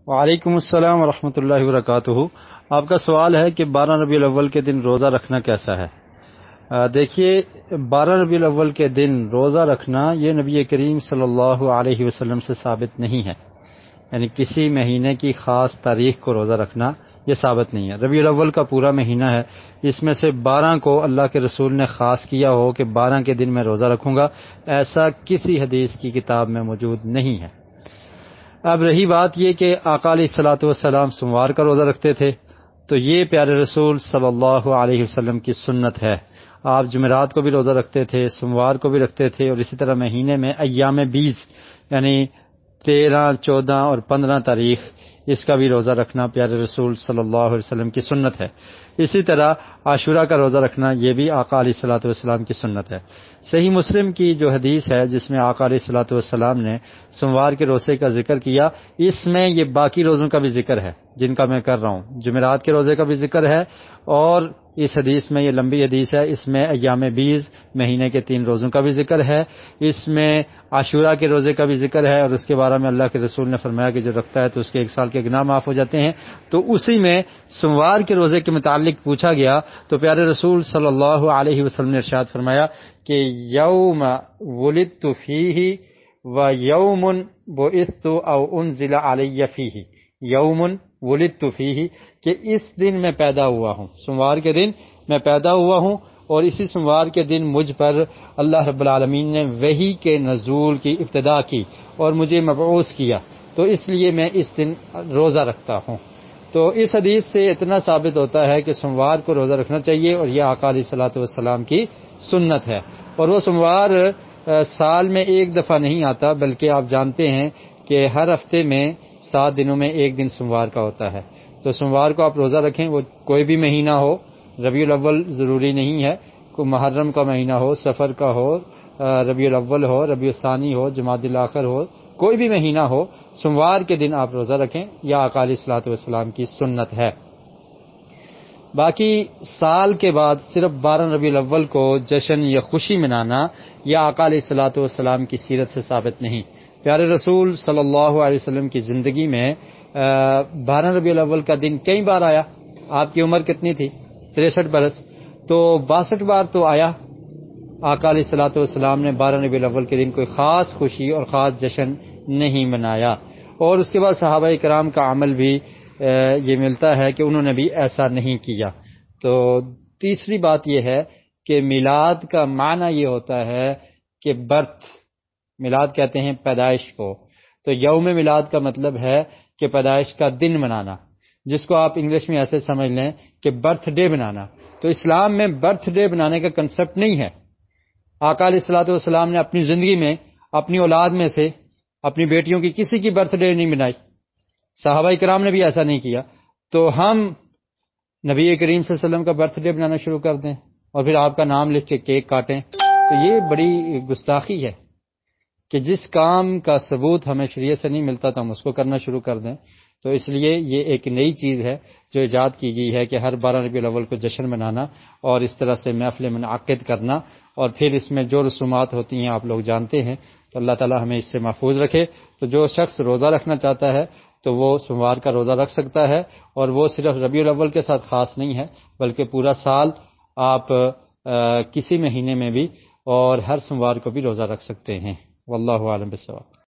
وعلیکم السلام ورحمۃ اللہ وبرکاتہ۔ آپ کا سوال ہے کہ 12 ربیع الاول کے دن روزہ رکھنا کیسا ہے؟ دیکھیے، 12 ربیع الاول کے دن روزہ رکھنا یہ نبی کریم صلی اللہ علیہ وسلم سے ثابت نہیں ہے، یعنی کسی مہینے کی خاص تاریخ کو روزہ رکھنا یہ ثابت نہیں ہے۔ ربیع الاول کا پورا مہینہ ہے، اس میں سے 12 کو اللہ کے رسول نے خاص کیا ہو کہ 12 کے دن میں روزہ رکھوں گا، ایسا کسی حدیث کی کتاب میں موجود نہیں ہے۔ اب رہی بات یہ کہ آقا علیہ الصلوۃ والسلام سوموار کا روزہ رکھتے تھے، تو یہ پیارے رسول صلی اللہ علیہ وسلم کی سنت ہے۔ آپ جمعرات کو بھی روزہ رکھتے تھے، سوموار کو بھی رکھتے تھے، اور اسی طرح مہینے میں ایام 20 یعنی 13، 14 اور 15 تاریخ اس کا بھی روزہ رکھنا پیارے رسول صلی اللہ علیہ وسلم کی سنت ہے۔ اسی طرح عاشورہ کا روزہ رکھنا یہ بھی آقا علیہ الصلوۃ والسلام کی سنت ہے۔ صحیح مسلم کی جو حدیث ہے جس میں آقا علیہ الصلوۃ والسلام نے سوموار کے روزے کا ذکر کیا، اس میں یہ باقی روزوں کا بھی ذکر ہے جن کا میں کر رہا ہوں۔ جمعرات کے روزے کا بھی ذکر ہے، اور اس حدیث میں، یہ لمبی حدیث ہے، اس میں ایام 20 مہینے کے 3 روزوں کا بھی ذکر ہے، اس میں عاشورہ کے روزے کا بھی ذکر ہے، اور اس کے بارے میں اللہ کے رسول نے فرمایا کہ جو رکھتا ہے تو اس کے 1 سال کے گناہ معاف ہو جاتے ہیں۔ تو اسی میں سوموار کے روزے کے متعلق پوچھا گیا تو پیارے رسول صلی اللہ علیہ وسلم نے ارشاد فرمایا کہ یوم ولدت فیہ و یوم بعثت او انزل علی فیہ، یوم ولدت فیہ، کہ اس دن میں پیدا ہوا ہوں، سوموار کے دن میں پیدا ہوا ہوں، اور اسی سوموار کے دن مجھ پر اللہ رب العالمین نے وحی کے نزول کی ابتدا کی اور مجھے مبعوث کیا، تو اس لیے میں اس دن روزہ رکھتا ہوں۔ تو اس حدیث سے اتنا ثابت ہوتا ہے کہ سوموار کو روزہ رکھنا چاہیے، اور یہ آقا علیہ الصلوۃ والسلام کی سنت ہے۔ اور وہ سوموار سال میں ایک دفعہ نہیں آتا، بلکہ آپ جانتے ہیں کہ ہر ہفتے میں 7 دنوں میں 1 دن سوموار کا ہوتا ہے۔ تو سوموار کو آپ روزہ رکھیں، وہ کوئی بھی مہینہ ہو، ربیع الاول ضروری نہیں ہے، کوئی محرم کا مہینہ ہو، سفر کا ہو، ربیع الاول ہو، ربیع الثانی ہو، جمادی الاخر ہو، کوئی بھی مہینہ ہو، سوموار کے دن آپ روزہ رکھیں، یا آقا علیہ الصلوۃ والسلام کی سنت ہے۔ باقی سال کے بعد صرف 12 ربیع الاول کو جشن یا خوشی منانا یا آقا علیہ الصلوۃ والسلام کی سیرت سے ثابت نہیں۔ پیارے رسول صلی اللہ علیہ وسلم کی زندگی میں 12 ربیع الاول کا دن کئی بار آیا۔ آپ کی عمر کتنی تھی؟ 63 برس، تو 62 بار تو آیا۔ آقا علیہ الصلوۃ والسلام نے 12 ربیع الاول کے دن کوئی خاص خوشی اور خاص جشن نہیں منایا، اور اس کے بعد صحابہ کرام کا عمل بھی یہ ملتا ہے کہ انہوں نے بھی ایسا نہیں کیا۔ تو تیسری بات یہ ہے کہ میلاد کا معنی یہ ہوتا ہے کہ برتھ، میلاد کہتے ہیں پیدائش کو، تو یوم میلاد کا مطلب ہے کہ پیدائش کا دن منانا، جس کو آپ انگلش میں ایسے سمجھ لیں کہ برتھ ڈے بنانا۔ تو اسلام میں برتھ ڈے بنانے کا کنسپٹ نہیں ہے۔ آقا علیہ الصلوۃ والسلام نے اپنی زندگی میں اپنی اولاد میں سے اپنی بیٹیوں کی کسی کی برتھ ڈے نہیں بنائی، صحابہ کرام نے بھی ایسا نہیں کیا، تو ہم نبی کریم صلی اللہ علیہ وسلم کا برتھ ڈے بنانا شروع کر دیں اور پھر آپ کا نام لکھ کے کیک کاٹیں، تو یہ بڑی گستاخی ہے کہ جس کام کا ثبوت ہمیں شریعت سے نہیں ملتا تو ہم اس کو کرنا شروع کر دیں۔ تو اس لیے یہ ایک نئی چیز ہے جو ایجاد کی گئی ہے کہ ہر 12 ربیع الاول کو جشن منانا اور اس طرح سے محفل منعقد کرنا، اور پھر اس میں جو رسومات ہوتی ہیں آپ لوگ جانتے ہیں، تو اللہ تعالی ہمیں اس سے محفوظ رکھے۔ تو جو شخص روزہ رکھنا چاہتا ہے تو وہ سوموار کا روزہ رکھ سکتا ہے، اور وہ صرف ربیع الاول کے ساتھ خاص نہیں ہے، بلکہ پورا سال آپ کسی مہینے میں بھی اور ہر سوموار کو بھی روزہ رکھ سکتے ہیں۔ واللہ اعلم بالصواب۔